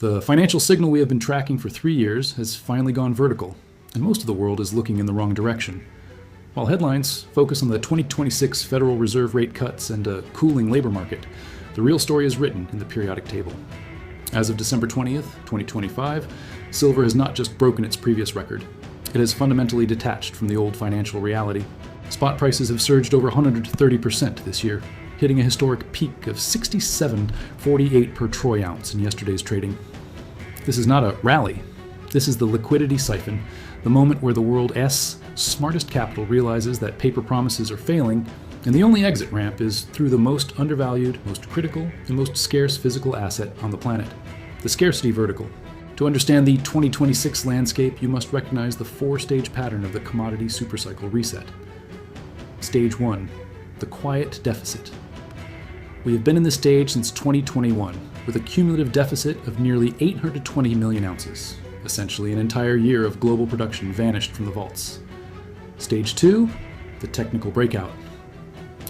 The financial signal we have been tracking for 3 years has finally gone vertical, and most of the world is looking in the wrong direction. While headlines focus on the 2026 Federal Reserve rate cuts and a cooling labor market, the real story is written in the periodic table. As of December 20th, 2025, silver has not just broken its previous record. It has fundamentally detached from the old financial reality. Spot prices have surged over 130% this year, hitting a historic peak of $67.48 per troy ounce in yesterday's trading. This is not a rally. This is the liquidity siphon, the moment where the world's smartest capital realizes that paper promises are failing, and the only exit ramp is through the most undervalued, most critical, and most scarce physical asset on the planet, the scarcity vertical. To understand the 2026 landscape, you must recognize the 4-stage pattern of the commodity supercycle reset. Stage 1, the quiet deficit. We have been in this stage since 2021, with a cumulative deficit of nearly 820 million ounces. Essentially, an entire year of global production vanished from the vaults. Stage 2, the technical breakout.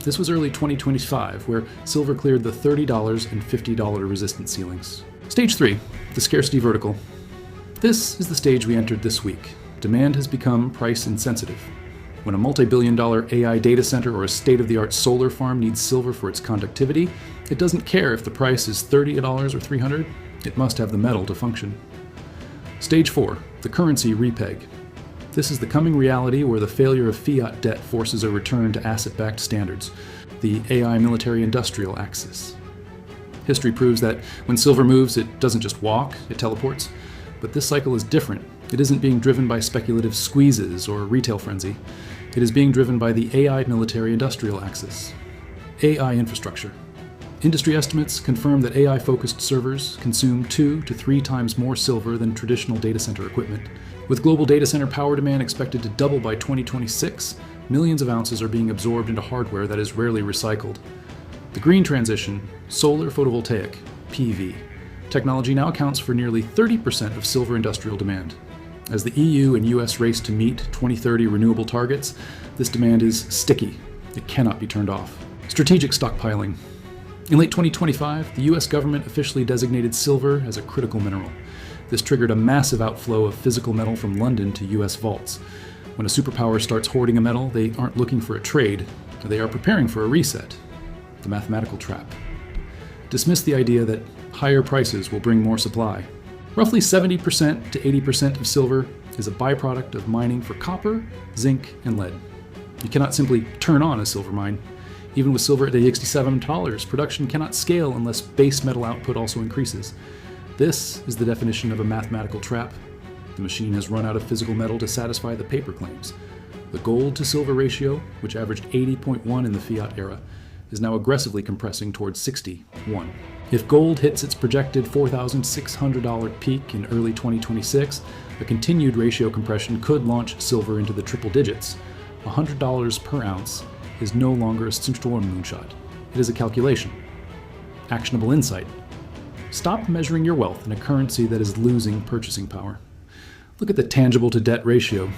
This was early 2025, where silver cleared the $30 and $50 resistance ceilings. Stage 3, the scarcity vertical. This is the stage we entered this week. Demand has become price insensitive. When a multi-billion-dollar AI data center or a state-of-the-art solar farm needs silver for its conductivity, it doesn't care if the price is $30 or $300, it must have the metal to function. Stage 4, the currency repeg. This is the coming reality where the failure of fiat debt forces a return to asset-backed standards, the AI military-industrial axis. History proves that when silver moves, it doesn't just walk, it teleports. But this cycle is different. It isn't being driven by speculative squeezes or retail frenzy. It is being driven by the AI military-industrial axis. AI infrastructure. Industry estimates confirm that AI-focused servers consume 2 to 3 times more silver than traditional data center equipment. With global data center power demand expected to double by 2026, millions of ounces are being absorbed into hardware that is rarely recycled. The green transition, solar photovoltaic, PV, technology now accounts for nearly 30% of silver industrial demand. As the EU and US race to meet 2030 renewable targets, this demand is sticky. It cannot be turned off. Strategic stockpiling. In late 2025, the US government officially designated silver as a critical mineral. This triggered a massive outflow of physical metal from London to US vaults. When a superpower starts hoarding a metal, they aren't looking for a trade. They are preparing for a reset. The mathematical trap. Dismiss the idea that higher prices will bring more supply. Roughly 70% to 80% of silver is a byproduct of mining for copper, zinc, and lead. You cannot simply turn on a silver mine. Even with silver at $67, production cannot scale unless base metal output also increases. This is the definition of a mathematical trap. The machine has run out of physical metal to satisfy the paper claims. The gold to silver ratio, which averaged 80.1 in the fiat era, is now aggressively compressing towards 61. If gold hits its projected $4,600 peak in early 2026, a continued ratio compression could launch silver into the triple digits. $100 per ounce is no longer a storm moonshot. It is a calculation. Actionable insight. Stop measuring your wealth in a currency that is losing purchasing power. Look at the tangible to debt ratio.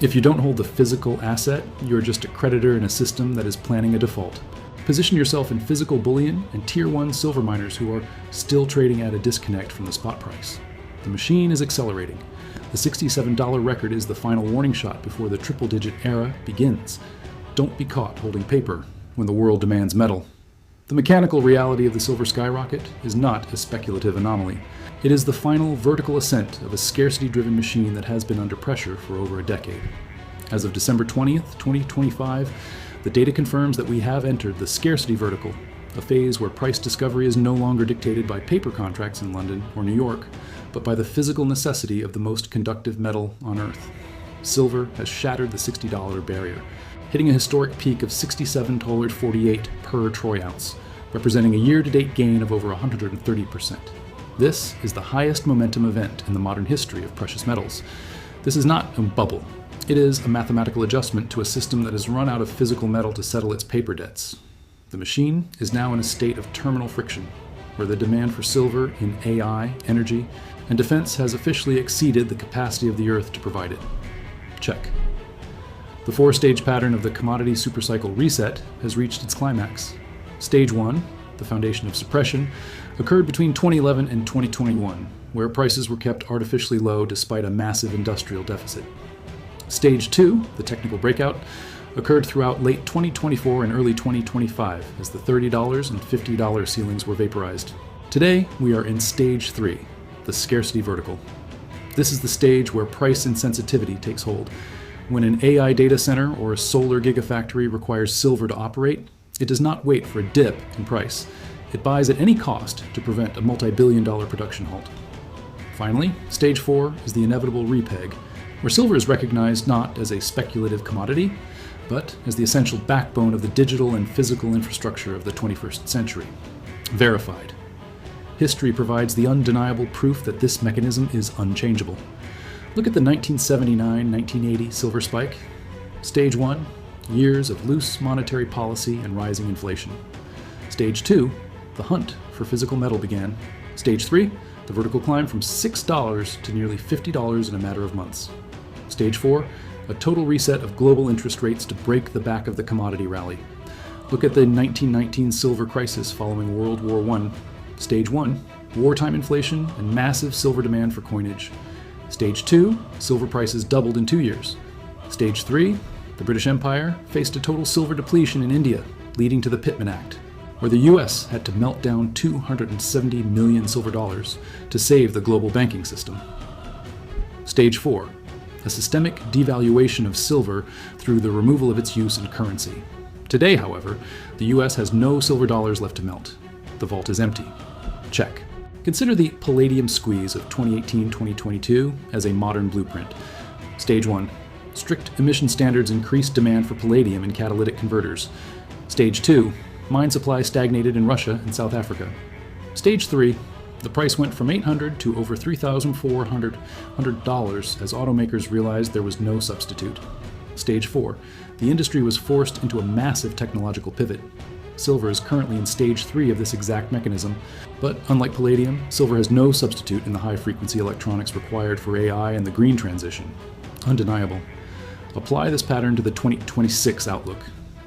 If you don't hold the physical asset, you're just a creditor in a system that is planning a default. Position yourself in physical bullion and Tier 1 silver miners who are still trading at a disconnect from the spot price. The machine is accelerating. The $67 record is the final warning shot before the triple-digit era begins. Don't be caught holding paper when the world demands metal. The mechanical reality of the Silver Skyrocket is not a speculative anomaly. It is the final vertical ascent of a scarcity-driven machine that has been under pressure for over a decade. As of December 20th, 2025, the data confirms that we have entered the scarcity vertical, a phase where price discovery is no longer dictated by paper contracts in London or New York, but by the physical necessity of the most conductive metal on Earth. Silver has shattered the $60 barrier, hitting a historic peak of $67.48 per troy ounce, representing a year-to-date gain of over 130%. This is the highest momentum event in the modern history of precious metals. This is not a bubble. It is a mathematical adjustment to a system that has run out of physical metal to settle its paper debts. The machine is now in a state of terminal friction, where the demand for silver in AI, energy, and defense has officially exceeded the capacity of the Earth to provide it. Check. The 4-stage pattern of the commodity supercycle reset has reached its climax. Stage 1, the foundation of suppression, occurred between 2011 and 2021, where prices were kept artificially low despite a massive industrial deficit. Stage 2, the technical breakout, occurred throughout late 2024 and early 2025 as the $30 and $50 ceilings were vaporized. Today, we are in Stage 3, the scarcity vertical. This is the stage where price insensitivity takes hold. When an AI data center or a solar gigafactory requires silver to operate, it does not wait for a dip in price. It buys at any cost to prevent a multi-billion-dollar production halt. Finally, Stage 4 is the inevitable repeg, where silver is recognized not as a speculative commodity, but as the essential backbone of the digital and physical infrastructure of the 21st century. Verified. History provides the undeniable proof that this mechanism is unchangeable. Look at the 1979-1980 silver spike. Stage 1, years of loose monetary policy and rising inflation. Stage 2, the hunt for physical metal began. Stage 3, the vertical climb from $6 to nearly $50 in a matter of months. Stage 4, a total reset of global interest rates to break the back of the commodity rally. Look at the 1919 silver crisis following World War I. Stage 1, wartime inflation and massive silver demand for coinage. Stage 2, silver prices doubled in 2 years. Stage 3, the British Empire faced a total silver depletion in India, leading to the Pittman Act, where the US had to melt down 270 million silver dollars to save the global banking system. Stage 4, a systemic devaluation of silver through the removal of its use in currency. Today, however, the US has no silver dollars left to melt. The vault is empty. Check. Consider the palladium squeeze of 2018-2022 as a modern blueprint. Stage 1. Strict emission standards increased demand for palladium in catalytic converters. Stage 2. Mine supply stagnated in Russia and South Africa. Stage 3. The price went from $800 to over $3,400 as automakers realized there was no substitute. Stage 4. The industry was forced into a massive technological pivot. Silver is currently in Stage 3 of this exact mechanism, but unlike palladium, silver has no substitute in the high-frequency electronics required for AI and the green transition. Undeniable. Apply this pattern to the 2026 outlook.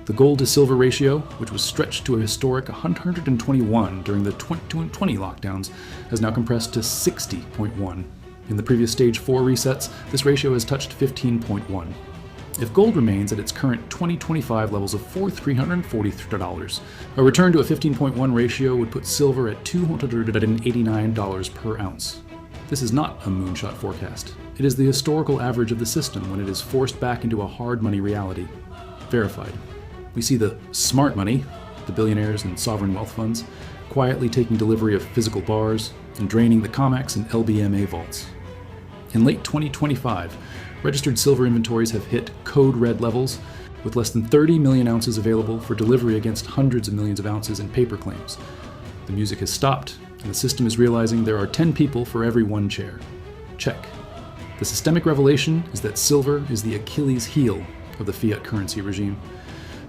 The gold-to-silver ratio, which was stretched to a historic 121 during the 2020 lockdowns, has now compressed to 60.1. In the previous Stage 4 resets, this ratio has touched 15.1. If gold remains at its current 2025 levels of $340, a return to a 15.1 ratio would put silver at $289 per ounce. This is not a moonshot forecast. It is the historical average of the system when it is forced back into a hard money reality. Verified. We see the smart money, the billionaires and sovereign wealth funds, quietly taking delivery of physical bars and draining the COMEX and LBMA vaults. In late 2025, registered silver inventories have hit code red levels, with less than 30 million ounces available for delivery against hundreds of millions of ounces in paper claims. The music has stopped, and the system is realizing there are 10 people for every one chair. Check. The systemic revelation is that silver is the Achilles heel of the fiat currency regime.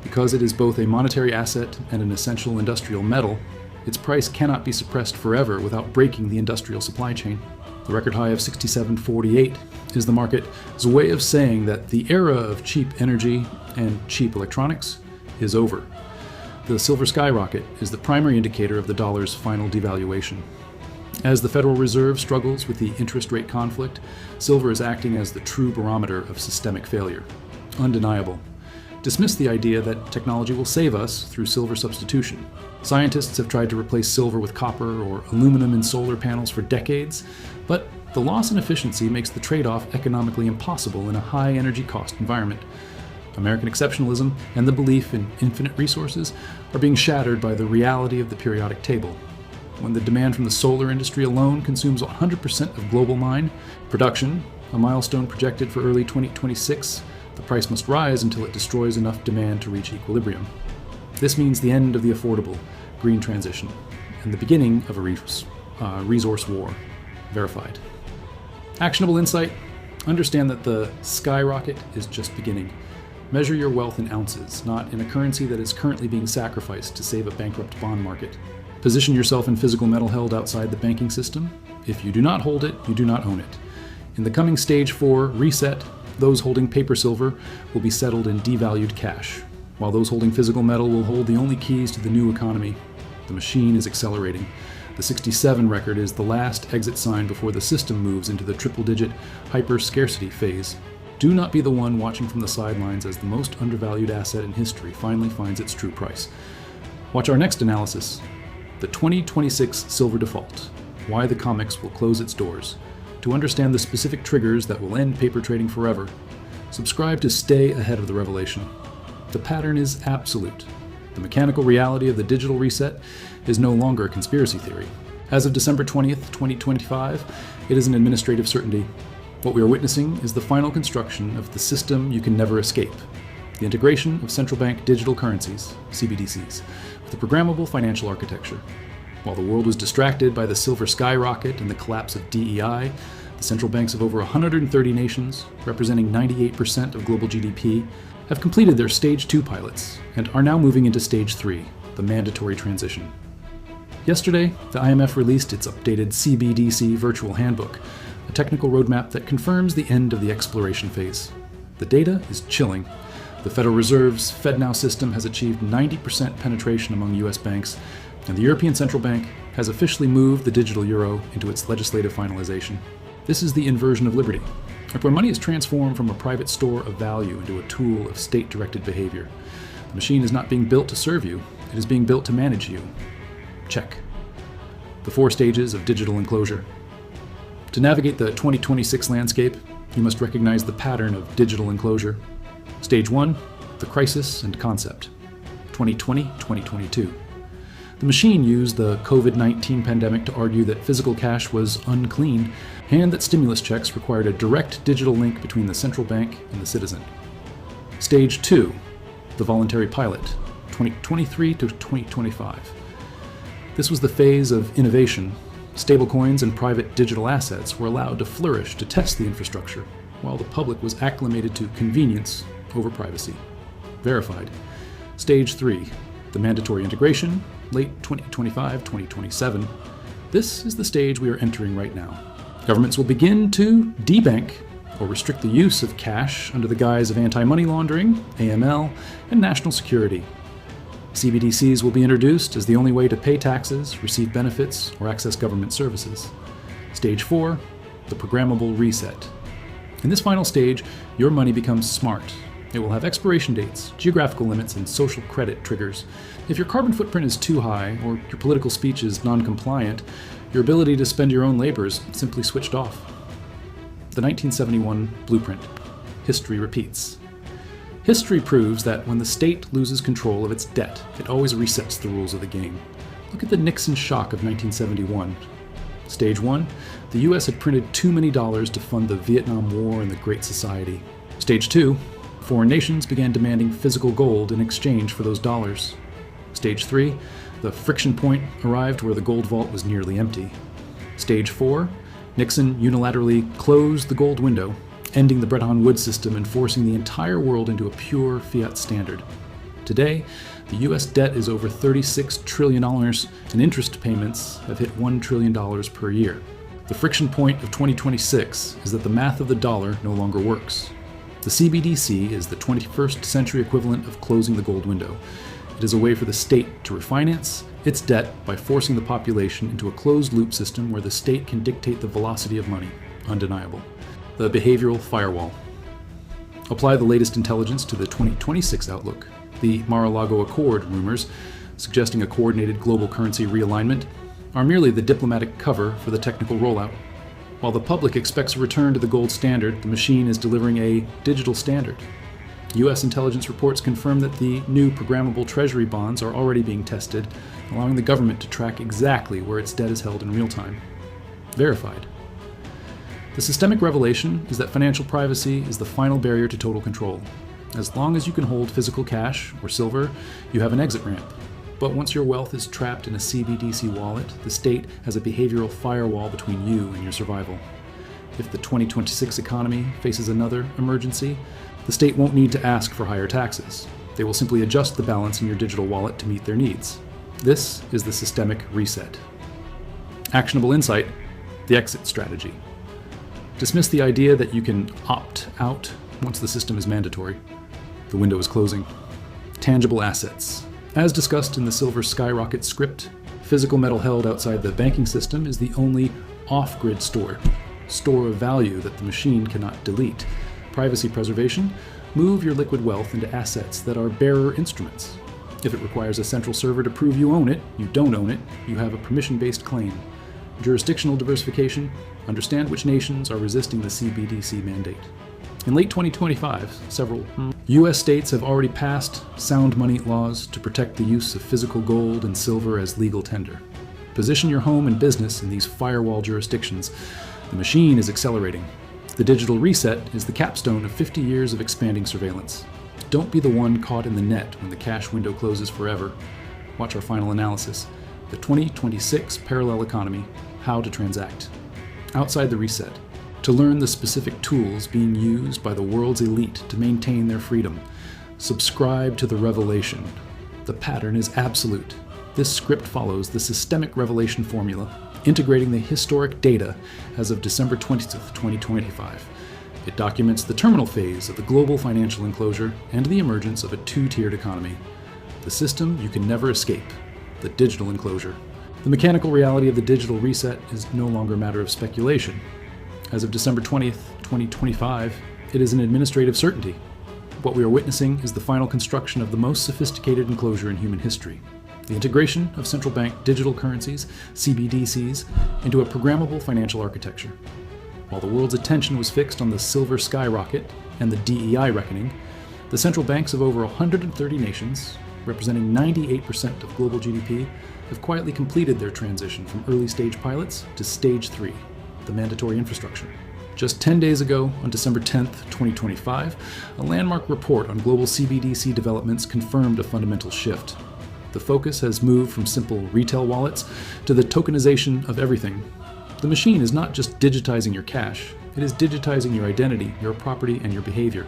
Because it is both a monetary asset and an essential industrial metal, its price cannot be suppressed forever without breaking the industrial supply chain. The record high of 67.48 is the market's way of saying that the era of cheap energy and cheap electronics is over. The Silver Skyrocket is the primary indicator of the dollar's final devaluation. As the Federal Reserve struggles with the interest rate conflict, silver is acting as the true barometer of systemic failure. Undeniable. Dismiss the idea that technology will save us through silver substitution. Scientists have tried to replace silver with copper or aluminum in solar panels for decades, but the loss in efficiency makes the trade-off economically impossible in a high-energy cost environment. American exceptionalism and the belief in infinite resources are being shattered by the reality of the periodic table. When the demand from the solar industry alone consumes 100% of global mine production, a milestone projected for early 2026, the price must rise until it destroys enough demand to reach equilibrium. This means the end of the affordable green transition and the beginning of a resource war. Verified. Actionable insight: understand that the skyrocket is just beginning. Measure your wealth in ounces, not in a currency that is currently being sacrificed to save a bankrupt bond market. Position yourself in physical metal held outside the banking system. If you do not hold it, you do not own it. In the coming Stage 4 reset, those holding paper silver will be settled in devalued cash, while those holding physical metal will hold the only keys to the new economy. The machine is accelerating. The 67 record is the last exit sign before the system moves into the triple-digit hyper-scarcity phase. Do not be the one watching from the sidelines as the most undervalued asset in history finally finds its true price. Watch our next analysis, the 2026 Silver Default, why the COMEX will close its doors. To understand the specific triggers that will end paper trading forever, subscribe to stay ahead of the revelation. The pattern is absolute. The mechanical reality of the digital reset is no longer a conspiracy theory. As of December 20th, 2025, it is an administrative certainty. What we are witnessing is the final construction of the system you can never escape, the integration of central bank digital currencies, CBDCs, with a programmable financial architecture. While the world was distracted by the Silver Skyrocket and the collapse of DEI, the central banks of over 130 nations, representing 98% of global GDP, have completed their Stage 2 pilots and are now moving into Stage 3, the mandatory transition. Yesterday, the IMF released its updated CBDC virtual handbook, a technical roadmap that confirms the end of the exploration phase. The data is chilling. The Federal Reserve's FedNow system has achieved 90% penetration among US banks, and the European Central Bank has officially moved the digital euro into its legislative finalization. This is the inversion of liberty, where money is transformed from a private store of value into a tool of state-directed behavior. The machine is not being built to serve you, it is being built to manage you. Check. The 4 stages of digital enclosure. To navigate the 2026 landscape, you must recognize the pattern of digital enclosure. Stage 1, the crisis and concept, 2020-2022. The machine used the COVID-19 pandemic to argue that physical cash was unclean and that stimulus checks required a direct digital link between the central bank and the citizen. Stage 2, the voluntary pilot, 2023 to 2025. This was the phase of innovation. Stablecoins and private digital assets were allowed to flourish to test the infrastructure, while the public was acclimated to convenience over privacy. Verified. Stage 3, the mandatory integration, late 2025-2027. This is the stage we are entering right now. Governments will begin to debank or restrict the use of cash under the guise of anti-money laundering, AML, and national security. CBDCs will be introduced as the only way to pay taxes, receive benefits, or access government services. Stage 4, the programmable reset. In this final stage, your money becomes smart. It will have expiration dates, geographical limits, and social credit triggers. If your carbon footprint is too high, or your political speech is non-compliant, your ability to spend your own labor is simply switched off. The 1971 blueprint. History repeats. History proves that when the state loses control of its debt, it always resets the rules of the game. Look at the Nixon shock of 1971. Stage 1, the US had printed too many dollars to fund the Vietnam War and the Great Society. Stage 2, foreign nations began demanding physical gold in exchange for those dollars. Stage 3, the friction point arrived where the gold vault was nearly empty. Stage 4, Nixon unilaterally closed the gold window, ending the Bretton Woods system and forcing the entire world into a pure fiat standard. Today, the US debt is over $36 trillion, and interest payments have hit $1 trillion per year. The friction point of 2026 is that the math of the dollar no longer works. The CBDC is the 21st century equivalent of closing the gold window. It is a way for the state to refinance its debt by forcing the population into a closed-loop system where the state can dictate the velocity of money. Undeniable. The behavioral firewall. Apply the latest intelligence to the 2026 outlook. The Mar-a-Lago Accord rumors, suggesting a coordinated global currency realignment, are merely the diplomatic cover for the technical rollout. While the public expects a return to the gold standard, the machine is delivering a digital standard. U.S. intelligence reports confirm that the new programmable treasury bonds are already being tested, allowing the government to track exactly where its debt is held in real time. Verified. The systemic revelation is that financial privacy is the final barrier to total control. As long as you can hold physical cash or silver, you have an exit ramp. But once your wealth is trapped in a CBDC wallet, the state has a behavioral firewall between you and your survival. If the 2026 economy faces another emergency, the state won't need to ask for higher taxes. They will simply adjust the balance in your digital wallet to meet their needs. This is the systemic reset. Actionable insight, the exit strategy. Dismiss the idea that you can opt out once the system is mandatory. The window is closing. Tangible assets. As discussed in the Silver Skyrocket script, Physical metal held outside the banking system is the only off-grid store of value that the machine cannot delete. Privacy preservation: move your liquid wealth into assets that are bearer instruments. If it requires a central server to prove you own it, you don't own it, you have a permission-based claim. Jurisdictional diversification: understand which nations are resisting the CBDC mandate. In late 2025, several U.S. states have already passed sound money laws to protect the use of physical gold and silver as legal tender. Position your home and business in these firewall jurisdictions. The machine is accelerating. The digital reset is the capstone of 50 years of expanding surveillance. Don't be the one caught in the net when the cash window closes forever. Watch our final analysis: the 2026 parallel economy, how to transact. Outside the reset: to learn the specific tools being used by the world's elite to maintain their freedom. Subscribe to the revelation. The pattern is absolute. This script follows the systemic revelation formula, integrating the historic data as of December 20th, 2025. It documents the terminal phase of the global financial enclosure and the emergence of a two-tiered economy. The system you can never escape: the digital enclosure. The mechanical reality of the digital reset is no longer a matter of speculation. As of December 20th, 2025, it is an administrative certainty. What we are witnessing is the final construction of the most sophisticated enclosure in human history: the integration of central bank digital currencies, CBDCs, into a programmable financial architecture. While the world's attention was fixed on the Silver Skyrocket and the DEI reckoning, the central banks of over 130 nations, representing 98% of global GDP, have quietly completed their transition from early-stage pilots to Stage 3, the mandatory infrastructure. Just 10 days ago, on December 10th, 2025, a landmark report on global CBDC developments confirmed a fundamental shift. The focus has moved from simple retail wallets to the tokenization of everything. The machine is not just digitizing your cash, it is digitizing your identity, your property, and your behavior.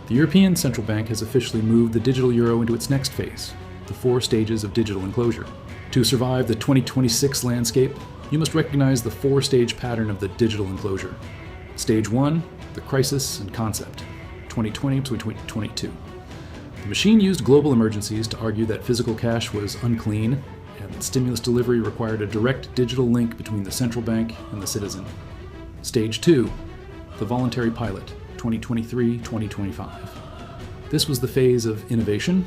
The European Central Bank has officially moved the digital euro into its next phase, the 4 stages of digital enclosure. To survive the 2026 landscape, you must recognize the 4-stage pattern of the digital enclosure. Stage 1, the crisis and concept, 2020 to 2022. The machine used global emergencies to argue that physical cash was unclean, and that stimulus delivery required a direct digital link between the central bank and the citizen. Stage 2, the voluntary pilot, 2023-2025. This was the phase of innovation.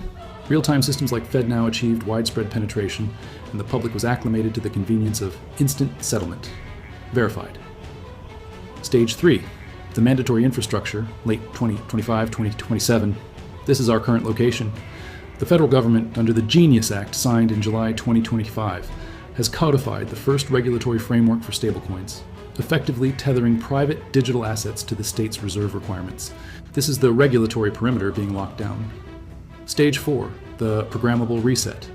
Real-time systems like FedNow achieved widespread penetration, and the public was acclimated to the convenience of instant settlement. Verified. Stage 3, the mandatory infrastructure, late 2025-2027. This is our current location. The federal government, under the Genius Act signed in July 2025, has codified the first regulatory framework for stablecoins, effectively tethering private digital assets to the state's reserve requirements. This is the regulatory perimeter being locked down. Stage 4, the programmable reset.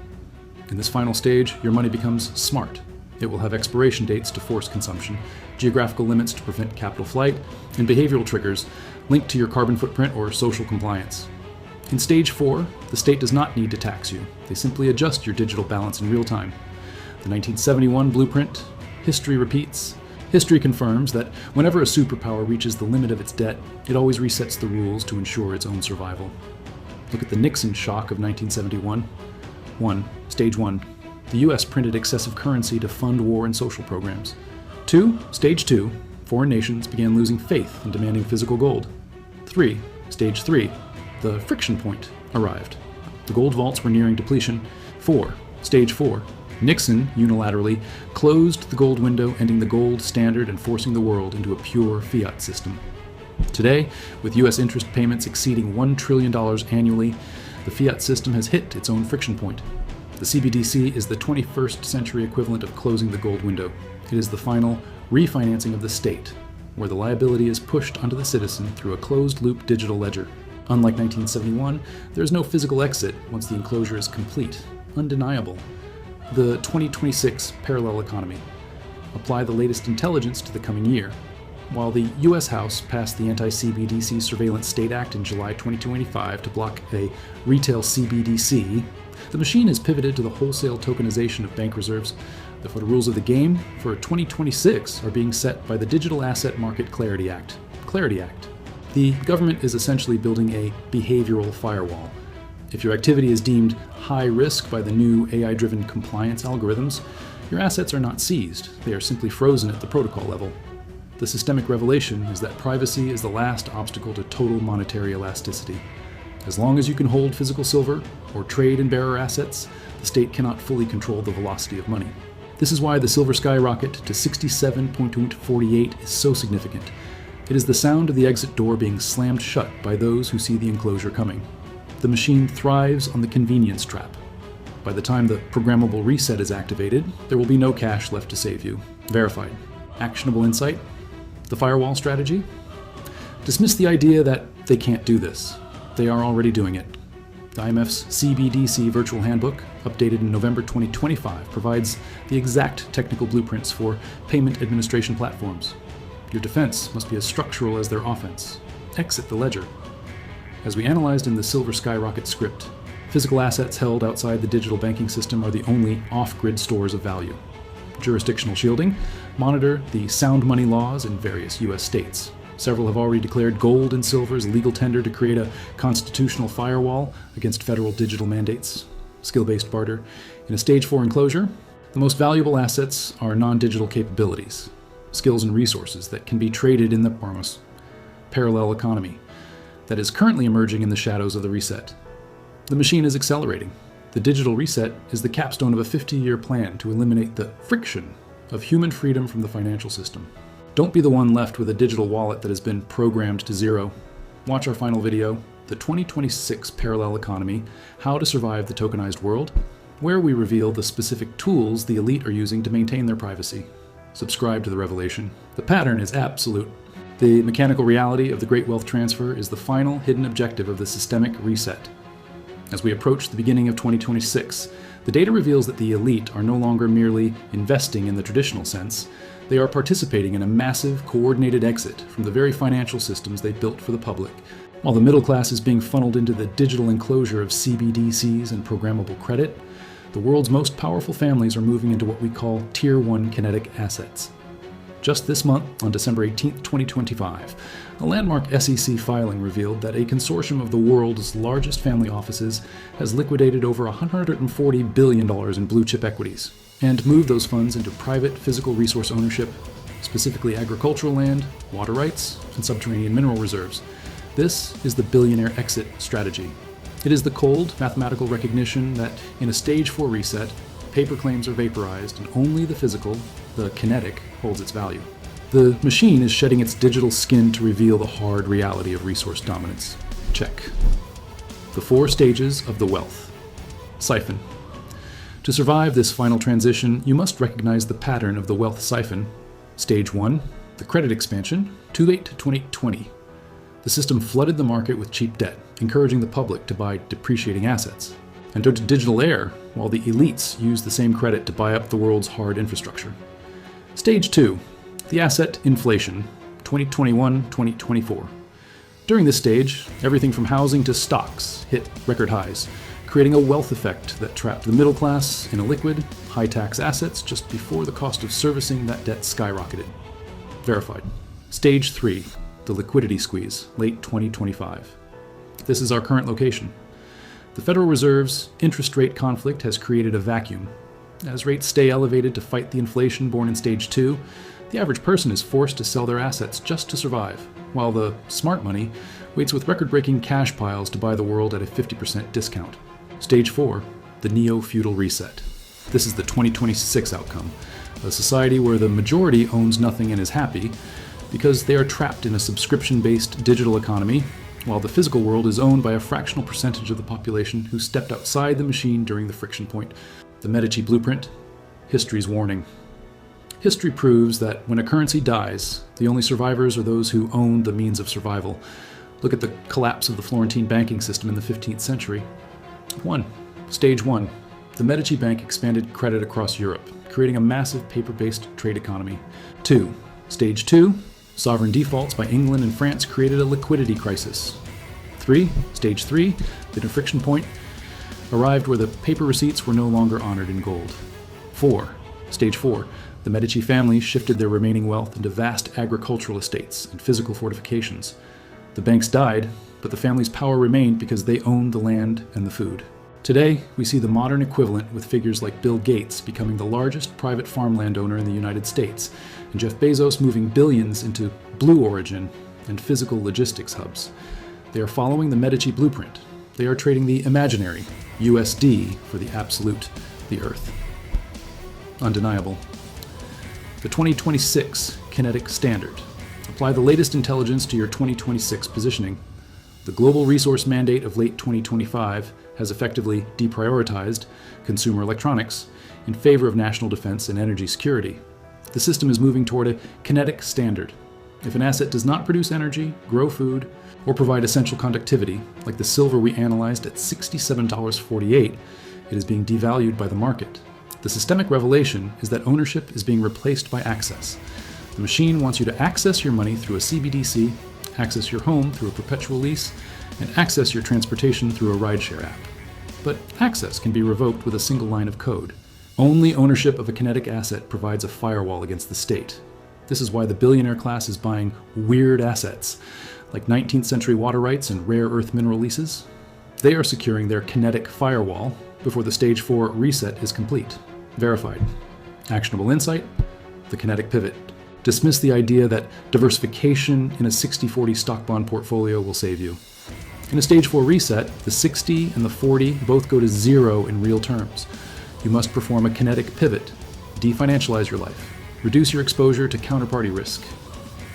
In this final stage, your money becomes smart. It will have expiration dates to force consumption, geographical limits to prevent capital flight, and behavioral triggers linked to your carbon footprint or social compliance. In Stage 4, the state does not need to tax you. They simply adjust your digital balance in real time. The 1971 blueprint: history repeats. History confirms that whenever a superpower reaches the limit of its debt, it always resets the rules to ensure its own survival. Look at the Nixon shock of 1971. Stage 1. The US printed excessive currency to fund war and social programs. Stage 2. Foreign nations began losing faith and demanding physical gold. Stage 3. The friction point arrived. The gold vaults were nearing depletion. Stage 4. Nixon unilaterally closed the gold window, ending the gold standard and forcing the world into a pure fiat system. Today, with US interest payments exceeding $1 trillion annually, the fiat system has hit its own friction point. The CBDC is the 21st century equivalent of closing the gold window. It is the final refinancing of the state, where the liability is pushed onto the citizen through a closed-loop digital ledger. Unlike 1971, there is no physical exit once the enclosure is complete. Undeniable. The 2026 parallel economy. Apply the latest intelligence to the coming year. While the U.S. House passed the Anti-CBDC Surveillance State Act in July 2025 to block a retail CBDC, the machine has pivoted to the wholesale tokenization of bank reserves. The rules of the game for 2026 are being set by the Digital Asset Market Clarity Act. The government is essentially building a behavioral firewall. If your activity is deemed high risk by the new AI-driven compliance algorithms, your assets are not seized, they are simply frozen at the protocol level. The systemic revelation is that privacy is the last obstacle to total monetary elasticity. As long as you can hold physical silver or trade in bearer assets, the state cannot fully control the velocity of money. This is why the Silver Skyrocket to 67.48 is so significant. It is the sound of the exit door being slammed shut by those who see the enclosure coming. The machine thrives on the convenience trap. By the time the programmable reset is activated, there will be no cash left to save you. Verified. Actionable insight? The firewall strategy? Dismiss the idea that they can't do this. They are already doing it. The IMF's CBDC Virtual Handbook, updated in November 2025, provides the exact technical blueprints for payment administration platforms. Your defense must be as structural as their offense. Exit the ledger. As we analyzed in the Silver Skyrocket script, physical assets held outside the digital banking system are the only off-grid stores of value. Jurisdictional shielding: monitor the sound money laws in various U.S. states. Several have already declared gold and silver as legal tender to create a constitutional firewall against federal digital mandates. Skill-based barter. In a Stage 4 enclosure, the most valuable assets are non-digital capabilities, skills and resources that can be traded in the enormous parallel economy that is currently emerging in the shadows of the reset. The machine is accelerating. The digital reset is the capstone of a 50-year plan to eliminate the friction of human freedom from the financial system. Don't be the one left with a digital wallet that has been programmed to zero. Watch our final video, The 2026 Parallel Economy: How to Survive the Tokenized World, where we reveal the specific tools the elite are using to maintain their privacy. Subscribe to the revelation. The pattern is absolute. The mechanical reality of the great wealth transfer is the final hidden objective of the systemic reset. As we approach the beginning of 2026, the data reveals that the elite are no longer merely investing in the traditional sense. They are participating in a massive, coordinated exit from the very financial systems they built for the public. While the middle class is being funneled into the digital enclosure of CBDCs and programmable credit, the world's most powerful families are moving into what we call Tier 1 kinetic assets. Just this month, on December 18, 2025, a landmark SEC filing revealed that a consortium of the world's largest family offices has liquidated over $140 billion in blue-chip equities and moved those funds into private physical resource ownership, specifically agricultural land, water rights, and subterranean mineral reserves. This is the billionaire exit strategy. It is the cold mathematical recognition that in a Stage 4 reset, paper claims are vaporized and only the physical, the kinetic, holds its value. The machine is shedding its digital skin to reveal the hard reality of resource dominance. Check. The 4 stages of the wealth. Siphon. To survive this final transition, you must recognize the pattern of the wealth siphon. Stage 1, the credit expansion, 28 to 2020. The system flooded the market with cheap debt, encouraging the public to buy depreciating assets, and took to digital air while the elites used the same credit to buy up the world's hard infrastructure. Stage 2, the asset inflation, 2021-2024. During this stage, everything from housing to stocks hit record highs, creating a wealth effect that trapped the middle class in a liquid, high-tax assets just before the cost of servicing that debt skyrocketed. Verified. Stage 3, the liquidity squeeze, late 2025. This is our current location. The Federal Reserve's interest rate conflict has created a vacuum. As rates stay elevated to fight the inflation born in Stage 2, the average person is forced to sell their assets just to survive, while the smart money waits with record-breaking cash piles to buy the world at a 50% discount. Stage 4, the neo-feudal reset. This is the 2026 outcome, a society where the majority owns nothing and is happy because they are trapped in a subscription-based digital economy, while the physical world is owned by a fractional percentage of the population who stepped outside the machine during the friction point. The Medici blueprint, history's warning. History proves that when a currency dies, the only survivors are those who own the means of survival. Look at the collapse of the Florentine banking system in the 15th century. 1. Stage 1. The Medici Bank expanded credit across Europe, creating a massive paper-based trade economy. 2. Stage 2. Sovereign defaults by England and France created a liquidity crisis. 3. Stage 3. The friction point arrived where the paper receipts were no longer honored in gold. 4. Stage 4. The Medici family shifted their remaining wealth into vast agricultural estates and physical fortifications. The banks died, but the family's power remained because they owned the land and the food. Today, we see the modern equivalent with figures like Bill Gates becoming the largest private farmland owner in the United States, and Jeff Bezos moving billions into Blue Origin and physical logistics hubs. They are following the Medici blueprint. They are trading the imaginary, USD, for the absolute, the Earth. Undeniable. The 2026 Kinetic Standard. Apply the latest intelligence to your 2026 positioning. The global resource mandate of late 2025 has effectively deprioritized consumer electronics in favor of national defense and energy security. The system is moving toward a kinetic standard. If an asset does not produce energy, grow food, or provide essential conductivity, like the silver we analyzed at $67.48, it is being devalued by the market. The systemic revelation is that ownership is being replaced by access. The machine wants you to access your money through a CBDC, access your home through a perpetual lease, and access your transportation through a rideshare app. But access can be revoked with a single line of code. Only ownership of a kinetic asset provides a firewall against the state. This is why the billionaire class is buying weird assets, like 19th century water rights and rare earth mineral leases. They are securing their kinetic firewall before the stage 4 reset is complete. Verified. Actionable insight, the kinetic pivot. Dismiss the idea that diversification in a 60-40 stock bond portfolio will save you. In a stage 4 reset, the 60 and the 40 both go to zero in real terms. You must perform a kinetic pivot, definancialize your life, reduce your exposure to counterparty risk.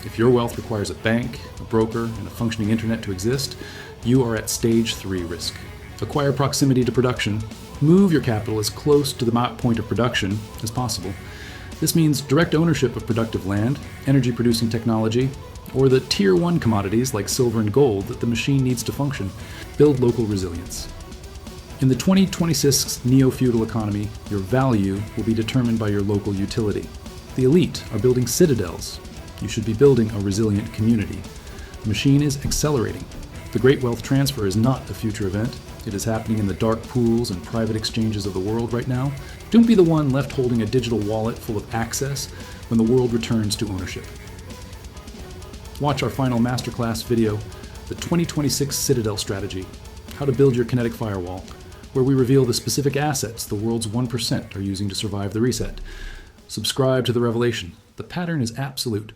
If your wealth requires a bank, a broker, and a functioning internet to exist, you are at stage 3 risk. Acquire proximity to production. Move your capital as close to the point of production as possible. This means direct ownership of productive land, energy-producing technology, or the Tier 1 commodities like silver and gold that the machine needs to function. Build local resilience. In the 2026 neo-feudal economy, your value will be determined by your local utility. The elite are building citadels. You should be building a resilient community. The machine is accelerating. The great wealth transfer is not a future event. It is happening in the dark pools and private exchanges of the world right now. Don't be the one left holding a digital wallet full of access when the world returns to ownership. Watch our final masterclass video, The 2026 Citadel Strategy, How to Build Your Kinetic Firewall, where we reveal the specific assets the world's 1% are using to survive the reset. Subscribe to the revelation. The pattern is absolute.